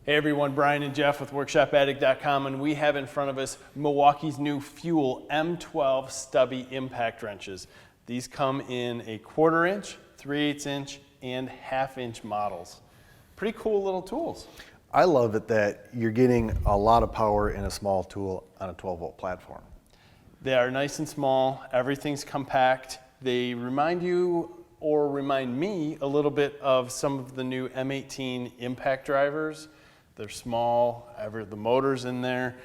Hey everyone, Brian and Jeff with WorkshopAddict.com, and we have in front of us Milwaukee's new FUEL M12 Stubby Impact wrenches. These come in a 1/4 inch, 3/8 inch, and 1/2 inch models. Pretty cool little tools. I love it that you're getting a lot of power in a small tool on a 12-volt platform. They are nice and small, everything's compact. They remind you, or remind me, a little bit of some of the new M18 impact drivers. They're small, the motor's in there.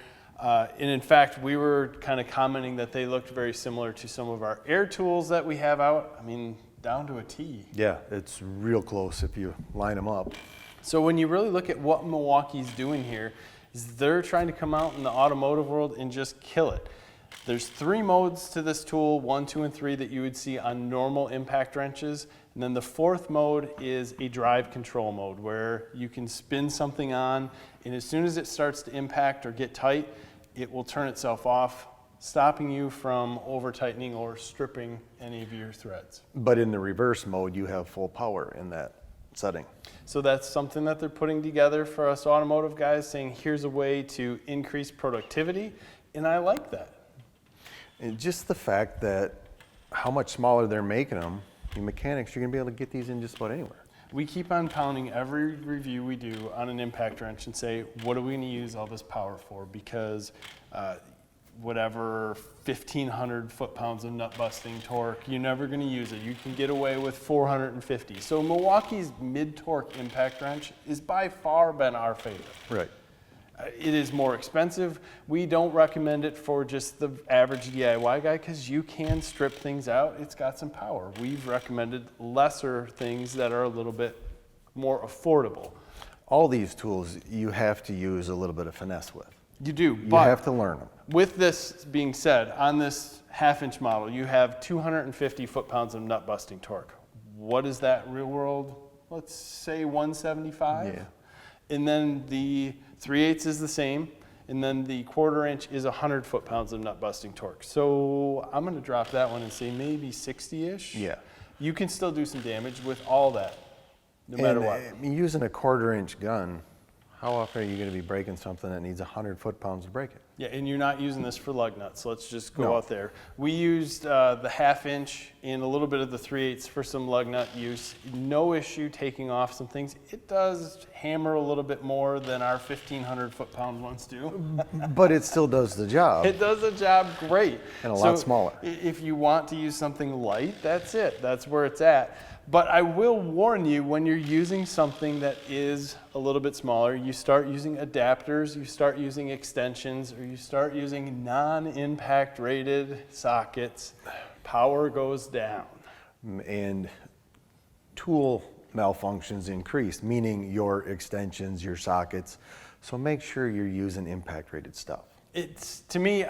And in fact, we were kind of commenting that they looked very similar to some of our air tools that we have out. I mean, down to a T. Yeah, it's real close if you line them up. So when you really look at what Milwaukee's doing here, is they're trying to come out in the automotive world and just kill it. There's 3 modes to this tool, 1, 2, and 3 that you would see on normal impact wrenches. And then the 4th mode is a drive control mode where you can spin something on, and as soon as it starts to impact or get tight, it will turn itself off, stopping you from over tightening or stripping any of your threads. But in the reverse mode, you have full power in that setting. So that's something that they're putting together for us automotive guys, saying here's a way to increase productivity, and I like that. And just the fact that how much smaller they're making them, you mechanics, you're gonna be able to get these in just about anywhere. We keep on pounding every review we do on an impact wrench and say, what are we gonna use all this power for? Because whatever 1,500 foot-pounds of nut-busting torque, you're never gonna use it. You can get away with 450. So Milwaukee's mid-torque impact wrench is by far been our favorite. Right. It is more expensive. We don't recommend it for just the average DIY guy because you can strip things out. It's got some power. We've recommended lesser things that are a little bit more affordable. All these tools you have to use a little bit of finesse with. You do, You but have to learn them. with this being said, on this 1/2 inch model, you have 250 foot-pounds of nut-busting torque. What is that real world? Let's say 175? Yeah. And then the 3/8 is the same, and then the 1/4 inch is 100 foot-pounds of nut-busting torque. So I'm gonna drop that one and say maybe 60-ish. Yeah. You can still do some damage with all that, no matter what. Using a 1/4 inch gun, how often are you gonna be breaking something that needs 100 foot-pounds to break it? Yeah, and you're not using this for lug nuts. Let's just go No. out there. We used the 1/2 inch and a little bit of the 3/8 for some lug nut use. No issue taking off some things. It does hammer a little bit more than our 1,500 foot-pound ones do. But it still does the job. It does the job great. And a lot smaller. If you want to use something light, that's it. That's where it's at. But I will warn you, when you're using something that is a little bit smaller, you start using adapters, you start using extensions, or you start using non-impact rated sockets, power goes down. And tool malfunctions increase, meaning your extensions, your sockets. So make sure you're using impact rated stuff. It's, to me,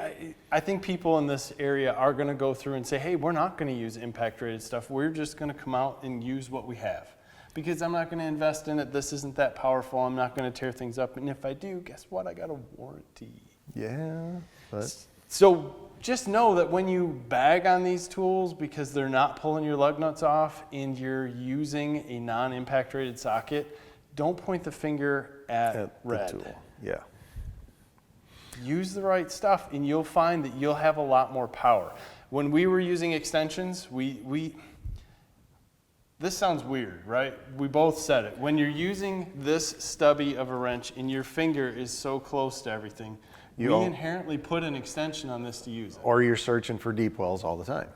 I think people in this area are going to go through and say, hey, we're not going to use impact rated stuff. We're just going to come out and use what we have. Because I'm not going to invest in it. This isn't that powerful. I'm not going to tear things up. And if I do, guess what? I got a warranty. Yeah, but So just know that when you bag on these tools because they're not pulling your lug nuts off and you're using a non-impact rated socket, don't point the finger at red. the tool. Yeah. Use the right stuff and you'll find that you'll have a lot more power. When we were using extensions, this sounds weird, right? We both said it. When you're using this stubby of a wrench and your finger is so close to everything, we inherently put an extension on this to use it. Or you're searching for deep wells all the time.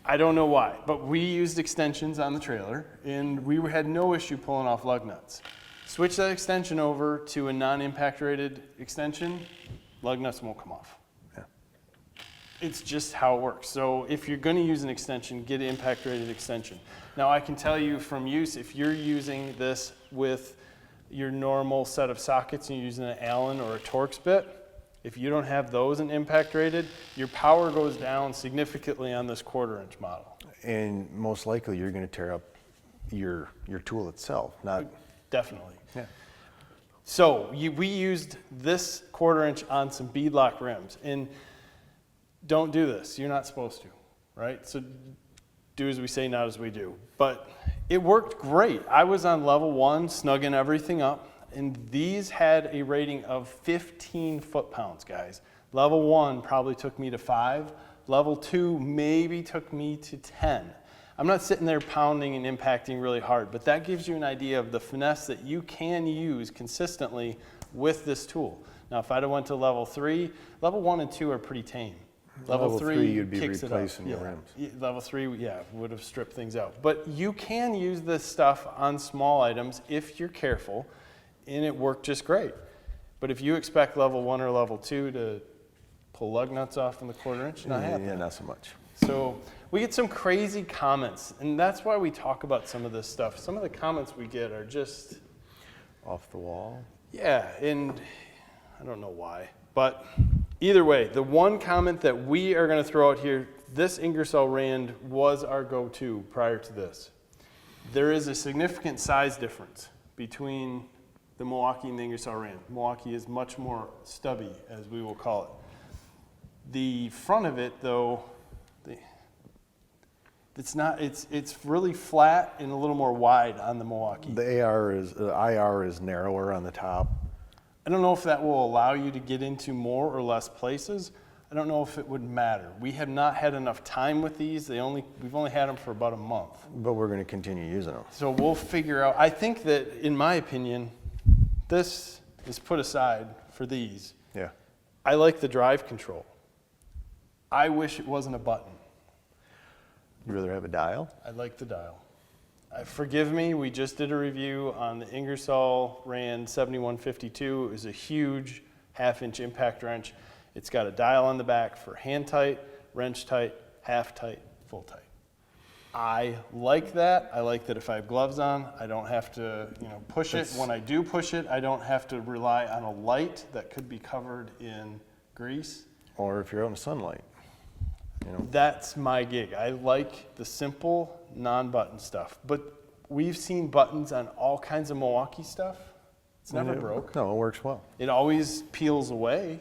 I don't know why, but we used extensions on the trailer and we had no issue pulling off lug nuts. Switch that extension over to a non-impact rated extension, lug nuts won't come off. Yeah. It's just how it works. So if you're going to use an extension, get an impact rated extension. Now I can tell you from use, if you're using this with your normal set of sockets and you're using an Allen or a Torx bit, if you don't have those in impact rated, your power goes down significantly on this 1/4 inch model. And most likely you're going to tear up your tool itself, not. Definitely. Yeah. So we used this 1/4 inch on some beadlock rims, and don't do this. You're not supposed to, right? So do as we say, not as we do. But it worked great. I was on level 1, snugging everything up. And these had a rating of 15 foot-pounds, guys. Level 1 probably took me to 5. Level 2 maybe took me to 10. I'm not sitting there pounding and impacting really hard, but that gives you an idea of the finesse that you can use consistently with this tool. Now, if I'd have went to level 3, level 1 and 2 are pretty tame. Level 3 you'd be kicks replacing it your up. rims. Level 3, yeah, would have stripped things out. But you can use this stuff on small items if you're careful, and it worked just great. But if you expect level 1 or level 2 to pull lug nuts off in the 1/4 inch, not happening. Yeah, not so much. So we get some crazy comments, and that's why we talk about some of this stuff. Some of the comments we get are just Off the wall. yeah, and I don't know why. But either way, the one comment that we are going to throw out here, this Ingersoll Rand was our go-to prior to this. There is a significant size difference between the Milwaukee and the Ingersoll Rand. Milwaukee is much more stubby, as we will call it. The front of it, though, it's really flat and a little more wide on the Milwaukee. The IR is narrower on the top. I don't know if that will allow you to get into more or less places. I don't know if it would matter. We have not had enough time with these. We've only had them for about a month. But we're going to continue using them. So we'll figure out. I think that, in my opinion, this is put aside for these. Yeah. I like the drive control. I wish it wasn't a button. You'd rather have a dial? I like the dial. Forgive me, we just did a review on the Ingersoll Rand 7152. It was a huge 1/2 inch impact wrench. It's got a dial on the back for hand tight, wrench tight, half tight, full tight. I like that. I like that if I have gloves on, I don't have to push it. When I do push it, I don't have to rely on a light that could be covered in grease. Or if you're out in sunlight. That's my gig. I like the simple, non-button stuff. But we've seen buttons on all kinds of Milwaukee stuff. It's never broke. No, it works well. It always peels away.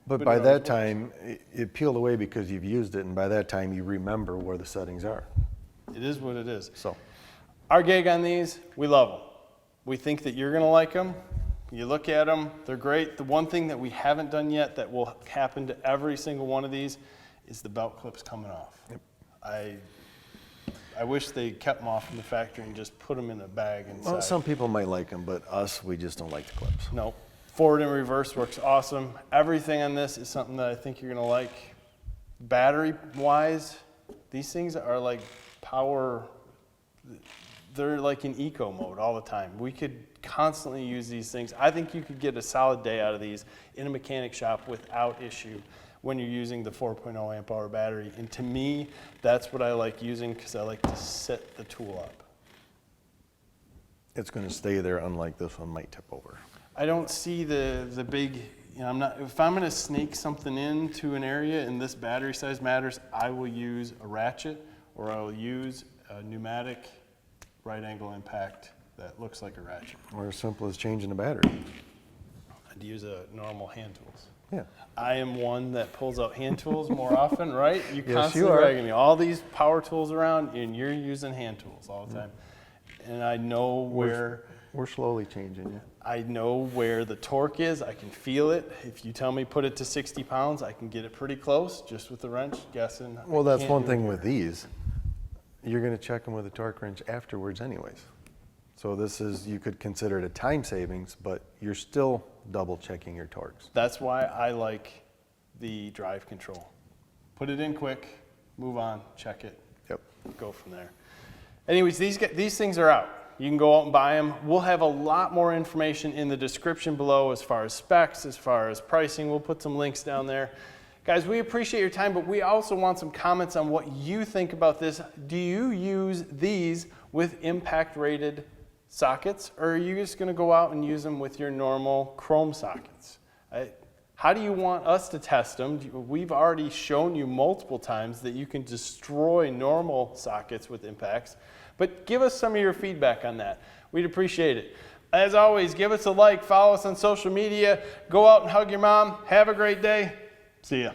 But by that time, it peeled away because you've used it, and by that time you remember where the settings are. It is what it is. So, our gig on these, we love them. We think that you're gonna like them. You look at them, they're great. The one thing that we haven't done yet that will happen to every single one of these is the belt clips coming off. Yep. I wish they kept them off from the factory and just put them in a bag inside. well, some people might like them, but us, we just don't like the clips. No. Forward and reverse works awesome. Everything on this is something that I think you're gonna like. Battery-wise, these things are like power, they're like in eco mode all the time. We could constantly use these things. I think you could get a solid day out of these in a mechanic shop without issue when you're using the 4.0 amp hour battery. And to me, that's what I like using because I like to set the tool up. It's going to stay there, unlike this one might tip over. I don't see the big, if I'm gonna snake something into an area and this battery size matters, I will use a ratchet or I will use a pneumatic right angle impact that looks like a ratchet. Or as simple as changing the battery. I'd use a normal hand tools. Yeah. I am one that pulls out hand tools more often, right? You Yes, constantly you are. ragging me. All these power tools around and you're using hand tools all the time. And I know where We're slowly changing, yeah. I know where the torque is. I can feel it. If you tell me put it to 60 pounds, I can get it pretty close just with the wrench, guessing. Well, that's Can't one do thing it. with these. You're going to check them with a torque wrench afterwards anyways. So this is, you could consider it a time savings, but you're still double checking your torques. That's why I like the drive control. Put it in quick, move on, check it, Yep. go from there. Anyways, these things are out. You can go out and buy them. We'll have a lot more information in the description below as far as specs, as far as pricing. We'll put some links down there. Guys, we appreciate your time, but we also want some comments on what you think about this. Do you use these with impact rated sockets, or are you just gonna go out and use them with your normal chrome sockets? How do you want us to test them? We've already shown you multiple times that you can destroy normal sockets with impacts, but give us some of your feedback on that. We'd appreciate it. As always, give us a like, follow us on social media, go out and hug your mom. Have a great day. See ya.